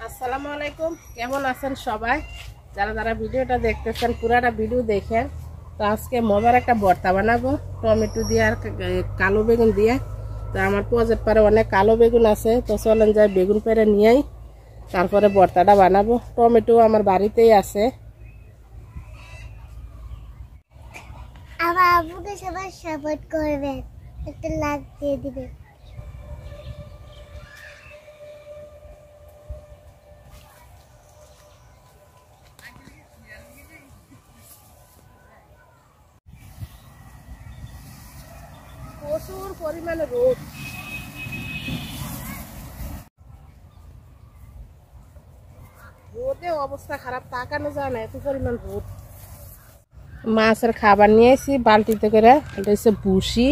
আসসালামু আলাইকুম, কেমন আছেন সবাই? যারা যারা ভিডিওটা দেখতেছেন পুরাটা ভিডিও দেখেন। তো আজকে মজার একটা ভর্তা বানাবো টমেটো দিয়ে আর কালো বেগুন দিয়ে। তো আমার প্রজেক্ট পারে অনেক কালো বেগুন আছে, তো চলেন যাই বেগুন পেরে নিয়েই তারপরে ভর্তাটা বানাবো। টমেটো আমার বাড়িতেই আছে। আমার আব্বুকে সবাই সাপোর্ট করবেন, একটা লাইক দিয়ে দিবেন। প্রচুর পরিমাণে রোদ, রোদে অবস্থা খারাপ, তাকানো যায় না, এত পরিমাণ রোদ। মাছের খাবার নিয়ে এসেছি বালতিতে করে, এটা হচ্ছে ভুসি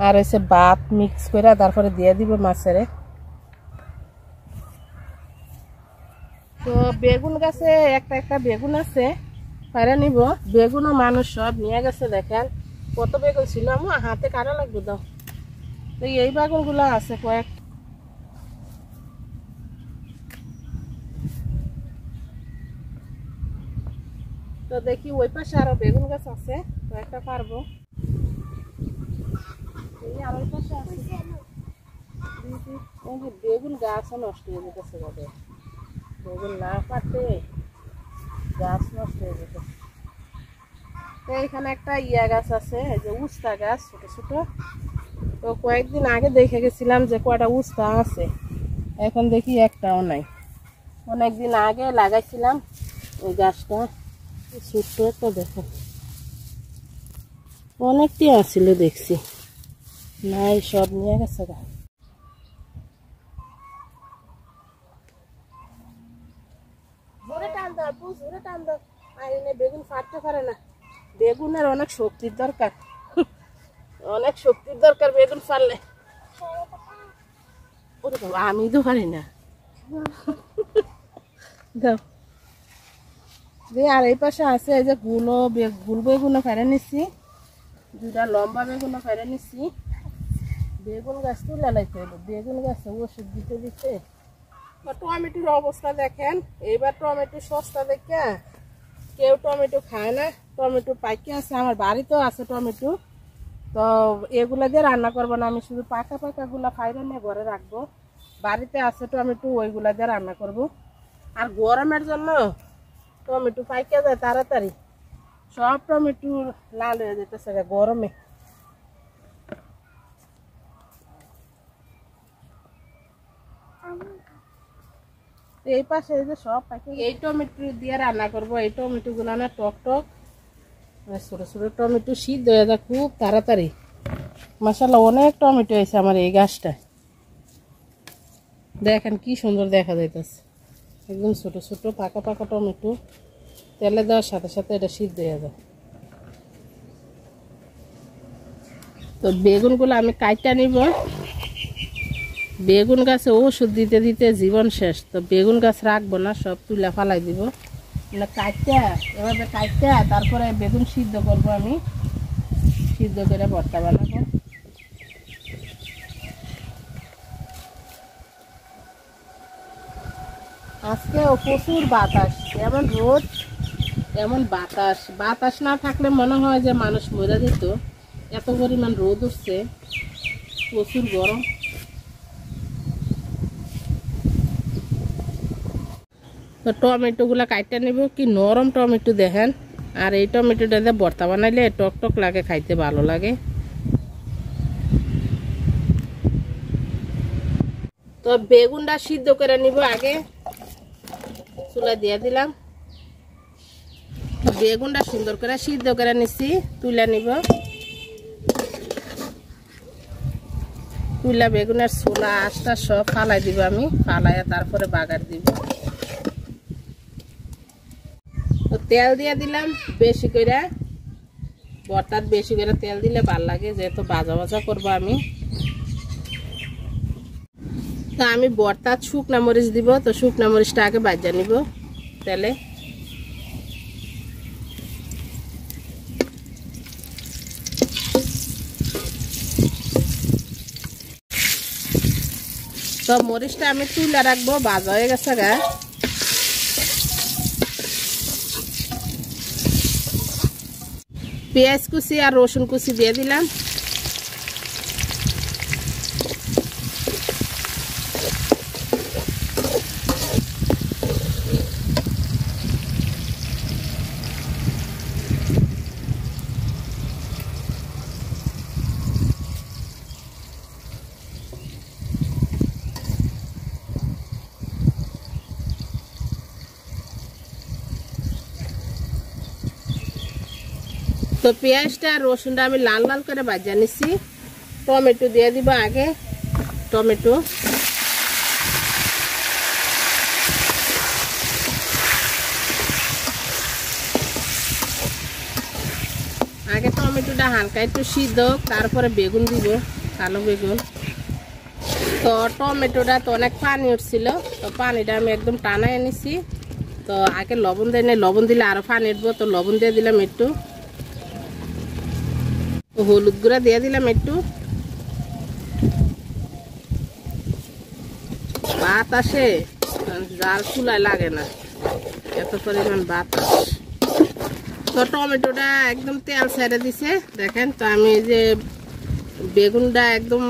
আর হচ্ছে ভাত মিক্স করে তারপরে দিয়ে দিব মাছের। তো বেগুন গাছে একটা একটা বেগুন আছে, পারে নিব। বেগুনও মানুষ সব নিয়ে গেছে, দেখেন কত বেগুন ছিল, আমার হাতে কাটা লাগবে দাও। তো এই বেগুনগুলো আছে কয়েক। তো দেখি ওই পাশে আরো বেগুন গাছ আছে, কয়েকটা পারবো। এই আর ওই পাশে আছে বেগুন গাছও নষ্ট হয়ে যেতেছে, বেগুন না পারতে গাছ নষ্ট হয়ে যেতেছে। তো এখানে একটা ইয়া গাছ আছে, এই যে উস্তা গাছ ছোট ছোট। তো কয়েকদিন আগে দেখে গেছিলাম যে কয়টা উস্তা আছে, এখন দেখি একটাও নাই। অনেকদিন আগে লাগাইছিলাম ওই গাছটা, ছোট্ট একটা দেখো, অনেকটি আসছিল দেখছি, নাই সব নিয়ে গেছে গা। জোরে টান দাও আপু, জোরে টান দাও, আর এনে বেগুন ফাটতে পারে না। বেগুনের অনেক শক্তির দরকার, অনেক শক্তির দরকার বেগুন ফাড়লে। ওরে বাবা, আমি তো পারি না। দাও দিয়ে আর এই পাশে আছে এই যে গুল বেগুনও ফেরে নিচ্ছি, দুটা লম্বা বেগুনও ফেরে নিচ্ছি। বেগুন গাছ তুলে লাইতে হলো, বেগুন গাছে ওষুধ দিতে দিতে। টমেটোর অবস্থা দেখেন, এইবার টমেটো সস্তা দেখে কেউ টমেটো খায় না। টমেটো পাইকে আছে, আমার বাড়িতেও আছে টমেটো। তো এগুলা দিয়ে রান্না করবো না, আমি শুধু পাকা পাকা গুলা ফাইরে নিয়ে ঘরে রাখবো। বাড়িতে আছে টমেটো, ওইগুলা দিয়ে রান্না করব। আর গরমের জন্য টমেটো পাইকে যায় তাড়াতাড়ি, সব টমেটো লাল হয়ে যেতেছে গরমে। এই পাশে এই যে সব পাইকে, এই টমেটো দিয়ে রান্না করবো। এই টমেটো গুলা না টক টক, ছোট ছোট টমেটো সিদ্ধ হয়ে যায় খুব তাড়াতাড়ি। মাশাআল্লাহ অনেক টমেটো হয়েছে আমার এই গাছটায়, দেখেন কি সুন্দর দেখা যাইতেছে, একদম ছোট ছোট পাকা পাকা টমেটো। তেলে দেওয়ার সাথে সাথে এটা সিদ্ধ হয়ে যায়। তো বেগুনগুলো আমি কাইটা নিব। বেগুন গাছে ওষুধ দিতে দিতে জীবন শেষ, তো বেগুন গাছ রাখবো না, সব তুলে ফালাই দিব। কাইটা এভাবে কাইটা তারপরে বেগুন সিদ্ধ করব, আমি সিদ্ধ করে ভর্তা বানাবো। আজকেও প্রচুর বাতাস, এমন রোদ এমন বাতাস, বাতাস না থাকলে মনে হয় যে মানুষ মরে যেত, এত পরিমাণ রোদ উঠছে, প্রচুর গরম। তো টমেটোগুলো কাটতে নেব, কি নরম টমেটো দেখেন। আর এই টমেটোটা দিয়ে ভর্তা বানাইলে টক টক লাগে, খাইতে ভালো লাগে। তো বেগুনটা সিদ্ধ করে নিব, আগে চুলা দিয়ে দিলাম। বেগুনটা সুন্দর করে সিদ্ধ করে নিচ্ছি, তুলে নিব। তুলা বেগুনের ছোলা আঁশটা সব ফালাই দিব, আমি ফালাইয়া তারপরে বাগার দিব। তো তেল দিয়ে দিলাম বেশি করে, ভর্তার বেশি করে তেল দিলে ভালো লাগে, যেহেতু ভাজা ভাজা করবো আমি। তো আমি ভর্তার শুকনা মরিচ দিব, তো শুকনা মরিচটা আগে ভাজা নিব তেলে। তো তো মরিচটা আমি তুলে রাখবো, ভাজা হয়ে গেছে গা। পেঁয়াজ কুচি আর রসুন কুচি দিয়ে দিলাম। তো পেঁয়াজটা আর রসুনটা আমি লাল লাল করে ভাজা নিছি। টমেটো দিয়ে দিব আগে, টমেটো আগে টমেটোটা হালকা একটু সিদ্ধ, তারপরে বেগুন দিব, কালো বেগুন। তো টমেটোটা তো অনেক পানি উঠছিল, তো পানিটা আমি একদম টানায় এনেছি। তো আগে লবণ দেয় নাই, লবণ দিলে আরো পানি উঠবো, তো লবণ দিয়ে দিলাম একটু, হলুদ গুঁড়া দিয়ে দিলাম একটু। ভাত আসে, জাল চুলায় লাগে না, এত পরিমাণ ভাত আসে। তো টমেটোটা একদম তেল ছেড়ে দিছে দেখেন। তো আমি যে বেগুনটা একদম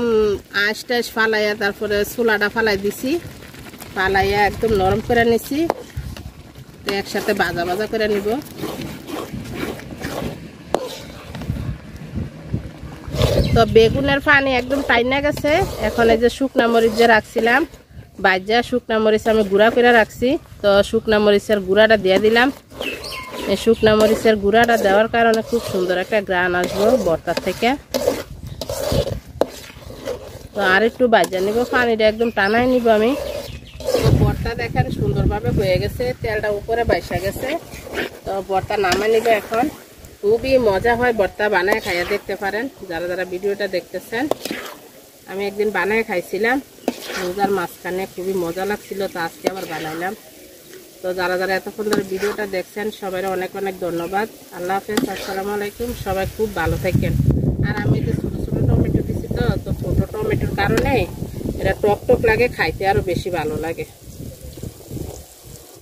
আঁশ টাশ ফালাইয়া তারপরে চুলাটা ফালাই দিছি, ফালাইয়া একদম নরম করে নিছি। তো একসাথে ভাজা ভাজা করে নিব। তো বেগুনের পানি একদম টাইনা গেছে। এখন এই যে শুকনা মরিচ যে রাখছিলাম ভাজা, শুকনা মরিচ আমি গুঁড়া করে রাখছি। তো শুকনা মরিচের গুঁড়াটা দিয়ে দিলাম। এই শুকনা মরিচের গুঁড়াটা দেওয়ার কারণে খুব সুন্দর একটা গ্রান আসবো ভর্তার থেকে। তো আর একটু ভাজা নিব, পানিটা একদম টানাই নিব আমি। তো ভর্তা দেখেন সুন্দরভাবে হয়ে গেছে, তেলটা উপরে বাইসা গেছে। তো ভর্তা নামাই নিব এখন। খুবই মজা হয়, ভর্তা বানায় খাইয়া দেখতে পারেন যারা যারা ভিডিওটা দেখতেছেন। আমি একদিন বানায় খাইছিলাম রোজার মাঝখানে, খুবই মজা লাগছিল, তো আজকে আবার বানাইলাম। তো যারা যারা এতক্ষণ ধরে ভিডিওটা দেখছেন সবাই অনেক অনেক ধন্যবাদ। আল্লাহ হাফেজ, আসসালামু আলাইকুম। সবাই খুব ভালো থাকেন। আর আমি যে ছোটো ছোটো টমেটো দিছি, তো ছোটো টমেটোর কারণে এটা টক টক লাগে, খাইতে আরও বেশি ভালো লাগে।